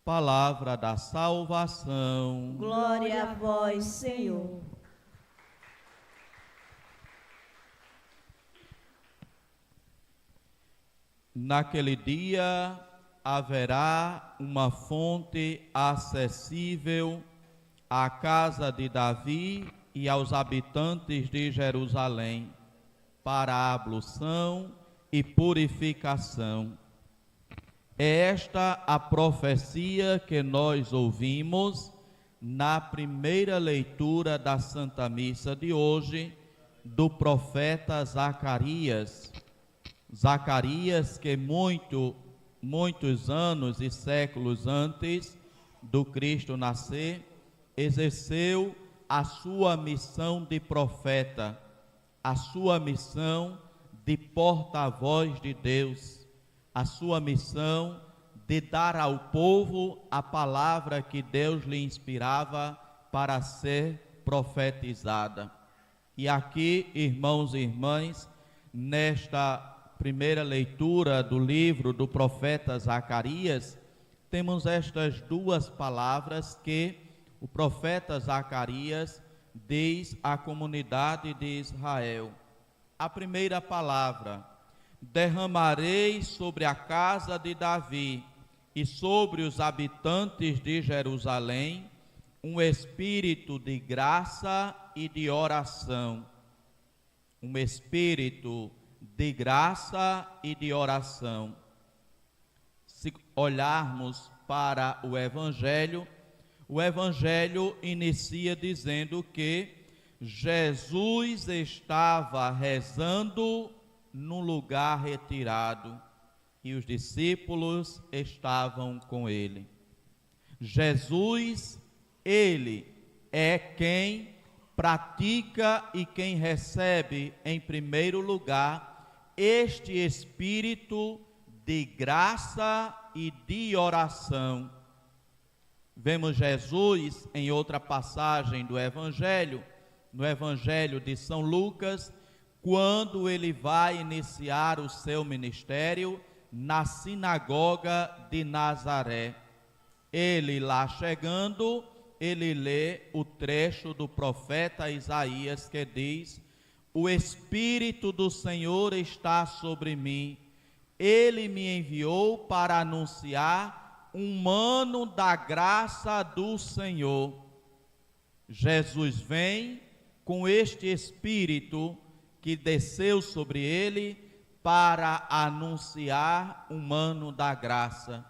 Palavra da salvação. Glória a vós, Senhor. Naquele dia haverá uma fonte acessível à casa de Davi e aos habitantes de Jerusalém, para a ablução e purificação. É esta a profecia que nós ouvimos na primeira leitura da Santa Missa de hoje, do profeta Zacarias. Zacarias, que muitos anos e séculos antes do Cristo nascer, exerceu a sua missão de profeta, a sua missão de porta-voz de Deus, a sua missão de dar ao povo a palavra que Deus lhe inspirava para ser profetizada. E aqui, irmãos e irmãs, nesta primeira leitura do livro do profeta Zacarias, temos estas duas palavras que o profeta Zacarias diz à comunidade de Israel. A primeira palavra: derramarei sobre a casa de Davi e sobre os habitantes de Jerusalém um espírito de graça e de oração. Um espírito de graça e de oração. Se olharmos para o Evangelho inicia dizendo que Jesus estava rezando num lugar retirado e os discípulos estavam com ele. Jesus, ele é quem pratica e quem recebe em primeiro lugar este espírito de graça e de oração. Vemos Jesus em outra passagem do Evangelho, no Evangelho de São Lucas, quando ele vai iniciar o seu ministério na sinagoga de Nazaré. Ele lá chegando, ele lê o trecho do profeta Isaías que diz: o Espírito do Senhor está sobre mim, ele me enviou para anunciar um ano da graça do Senhor. Jesus vem com este Espírito que desceu sobre ele para anunciar um ano da graça.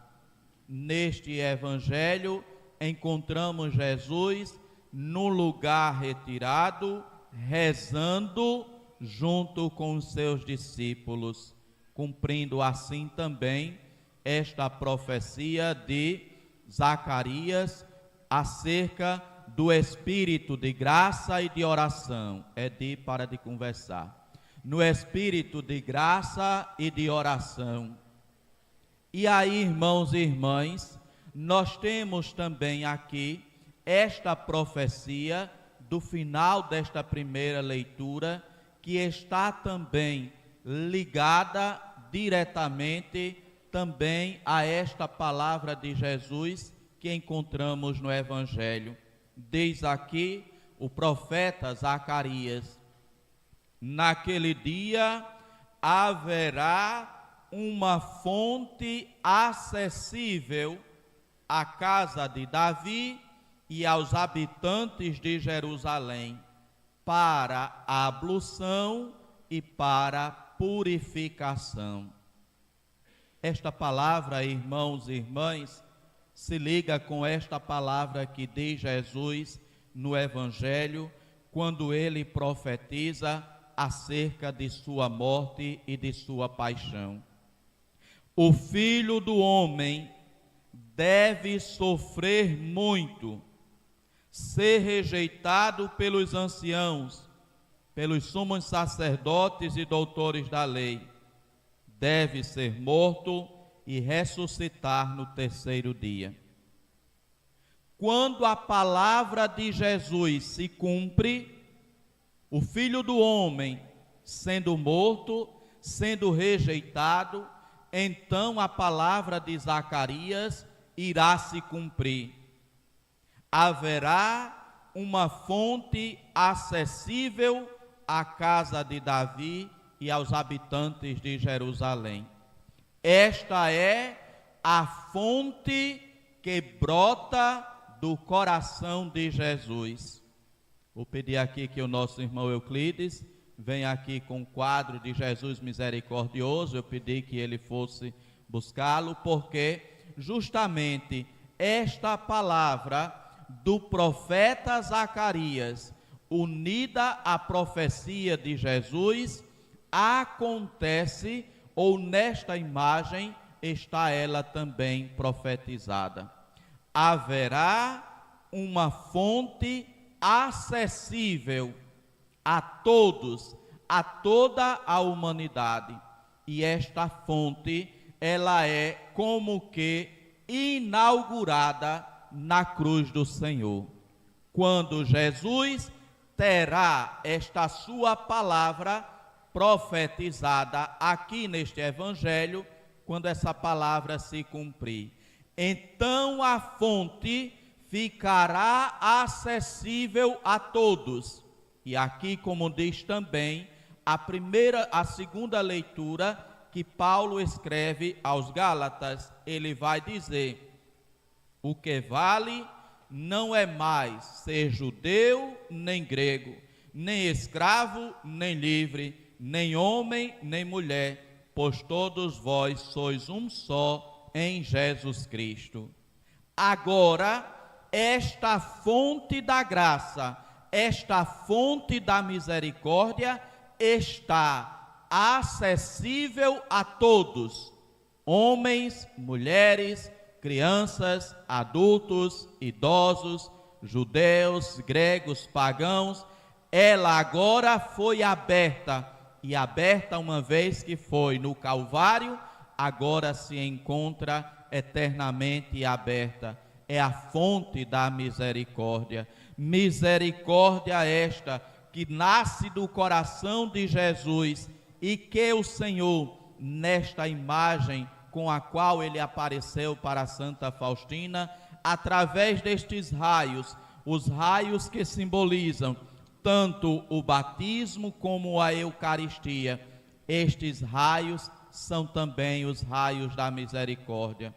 Neste Evangelho encontramos Jesus num lugar retirado, rezando junto com os seus discípulos, cumprindo assim também esta profecia de Zacarias acerca do espírito de graça e de oração. Para de conversar. No espírito de graça e de oração. E aí, irmãos e irmãs, nós temos também aqui esta profecia do final desta primeira leitura, que está também ligada diretamente também a esta palavra de Jesus que encontramos no Evangelho. Diz aqui o profeta Zacarias: naquele dia haverá uma fonte acessível à casa de Davi e aos habitantes de Jerusalém, para a ablução e para a purificação. Esta palavra, irmãos e irmãs, se liga com esta palavra que diz Jesus no Evangelho, quando ele profetiza acerca de sua morte e de sua paixão. O Filho do Homem deve sofrer muito, ser rejeitado pelos anciãos, pelos sumos sacerdotes e doutores da lei, deve ser morto e ressuscitar no terceiro dia. Quando a palavra de Jesus se cumpre, o Filho do Homem sendo morto, sendo rejeitado, então a palavra de Zacarias irá se cumprir. Haverá uma fonte acessível à casa de Davi e aos habitantes de Jerusalém. Esta é a fonte que brota do coração de Jesus. Vou pedir aqui que o nosso irmão Euclides venha aqui com o quadro de Jesus misericordioso. Eu pedi que ele fosse buscá-lo, porque justamente esta palavra do profeta Zacarias, unida à profecia de Jesus, acontece, ou nesta imagem está ela também profetizada. Haverá uma fonte acessível a todos, a toda a humanidade, e esta fonte, ela é como que inaugurada na cruz do Senhor, quando Jesus terá esta sua palavra profetizada aqui neste evangelho, quando essa palavra se cumprir. Então a fonte ficará acessível a todos. E aqui, como diz também a segunda leitura que Paulo escreve aos Gálatas, ele vai dizer: o que vale não é mais ser judeu nem grego, nem escravo nem livre, nem homem nem mulher, pois todos vós sois um só em Jesus Cristo. Agora, esta fonte da graça, esta fonte da misericórdia está acessível a todos, homens, mulheres, crianças, adultos, idosos, judeus, gregos, pagãos. Ela agora foi aberta, e aberta uma vez que foi no Calvário, agora se encontra eternamente aberta. É a fonte da misericórdia. Misericórdia esta que nasce do coração de Jesus, e que o Senhor, nesta imagem com a qual ele apareceu para Santa Faustina, através destes raios, os raios que simbolizam tanto o batismo como a Eucaristia, estes raios são também os raios da misericórdia,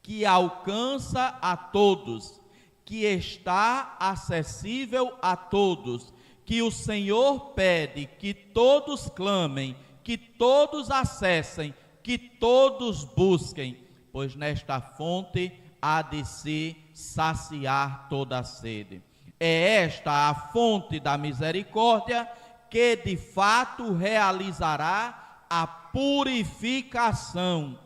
que alcança a todos, que está acessível a todos, que o Senhor pede que todos clamem, que todos acessem, que todos busquem, pois nesta fonte há de se saciar toda a sede. É esta a fonte da misericórdia que de fato realizará a purificação.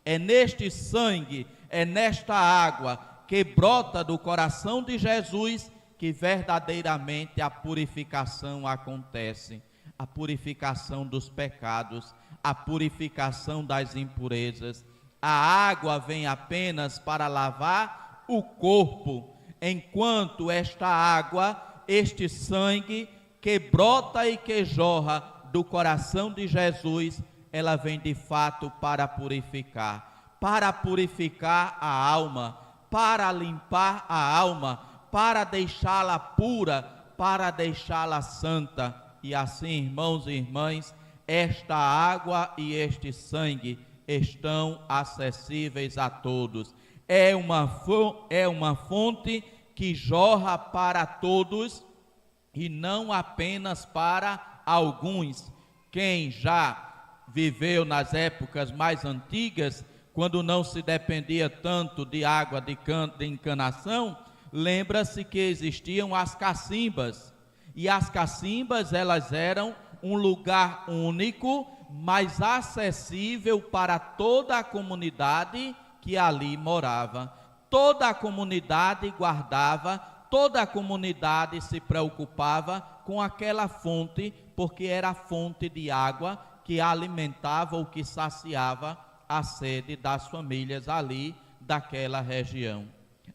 É neste sangue, é nesta água que brota do coração de Jesus que verdadeiramente a purificação acontece. A purificação dos pecados, a purificação das impurezas. A água vem apenas para lavar o corpo, enquanto esta água, este sangue que brota e que jorra do coração de Jesus, ela vem de fato para purificar a alma, para limpar a alma, para deixá-la pura, para deixá-la santa. E assim, irmãos e irmãs, esta água e este sangue estão acessíveis a todos. É uma fonte que jorra para todos e não apenas para alguns. Quem já viveu nas épocas mais antigas, quando não se dependia tanto de água de encanação, lembra-se que existiam as cacimbas. E as cacimbas, elas eram um lugar único, mas acessível para toda a comunidade que ali morava. Toda a comunidade guardava, toda a comunidade se preocupava com aquela fonte, porque era a fonte de água que alimentava ou que saciava a sede das famílias ali daquela região.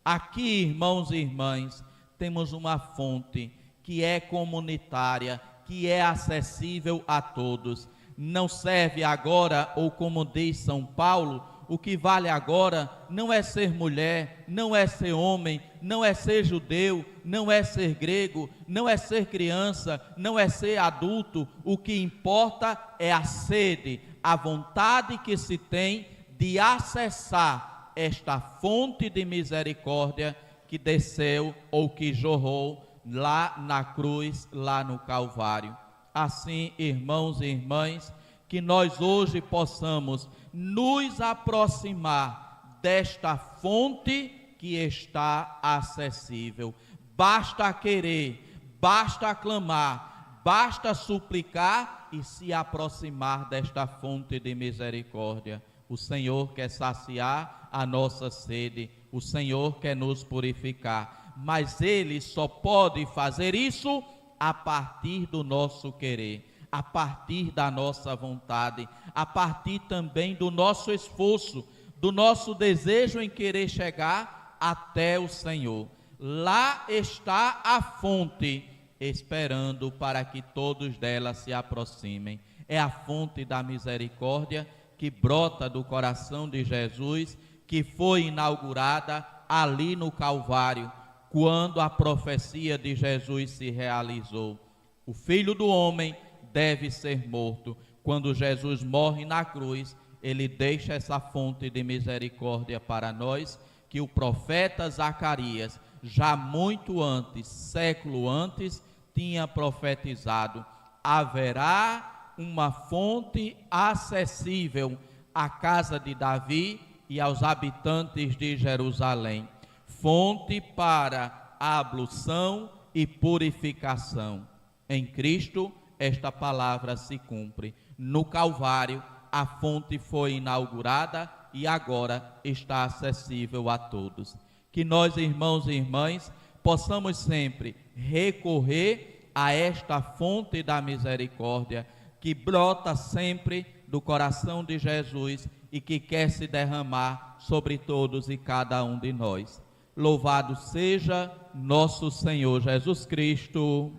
Aqui, irmãos e irmãs, temos uma fonte que é comunitária, que é acessível a todos. Não serve agora, ou como diz São Paulo, O que vale agora não é ser mulher, não é ser homem, não é ser judeu, não é ser grego, não é ser criança, não é ser adulto. O que importa é a sede, a vontade que se tem de acessar esta fonte de misericórdia que desceu ou que jorrou lá na cruz, lá no Calvário. Assim, irmãos e irmãs, que nós hoje possamos nos aproximar desta fonte que está acessível. Basta querer, basta clamar, basta suplicar e se aproximar desta fonte de misericórdia. O Senhor quer saciar a nossa sede, o Senhor quer nos purificar, mas Ele só pode fazer isso a partir do nosso querer, a partir da nossa vontade, a partir também do nosso esforço, do nosso desejo em querer chegar até o Senhor. Lá está a fonte, esperando para que todos dela se aproximem. É a fonte da misericórdia que brota do coração de Jesus, que foi inaugurada ali no Calvário, quando a profecia de Jesus se realizou. O Filho do Homem deve ser morto. Quando Jesus morre na cruz, ele deixa essa fonte de misericórdia para nós, que o profeta Zacarias, já muito antes, século antes, tinha profetizado: haverá uma fonte acessível à casa de Davi e aos habitantes de Jerusalém, fonte para a ablução e purificação. Em Cristo, esta palavra se cumpre. No Calvário, a fonte foi inaugurada e agora está acessível a todos. Que nós, irmãos e irmãs, possamos sempre recorrer a esta fonte da misericórdia, que brota sempre do coração de Jesus e que quer se derramar sobre todos e cada um de nós. Louvado seja nosso Senhor Jesus Cristo.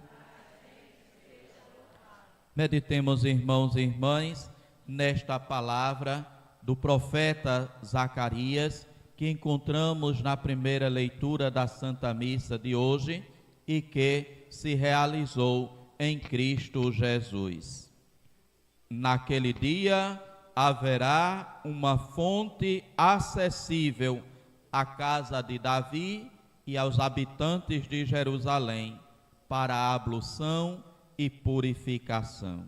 Meditemos, irmãos e irmãs, nesta palavra do profeta Zacarias, que encontramos na primeira leitura da Santa Missa de hoje e que se realizou em Cristo Jesus. Naquele dia haverá uma fonte acessível à casa de Davi e aos habitantes de Jerusalém para a ablução e purificação.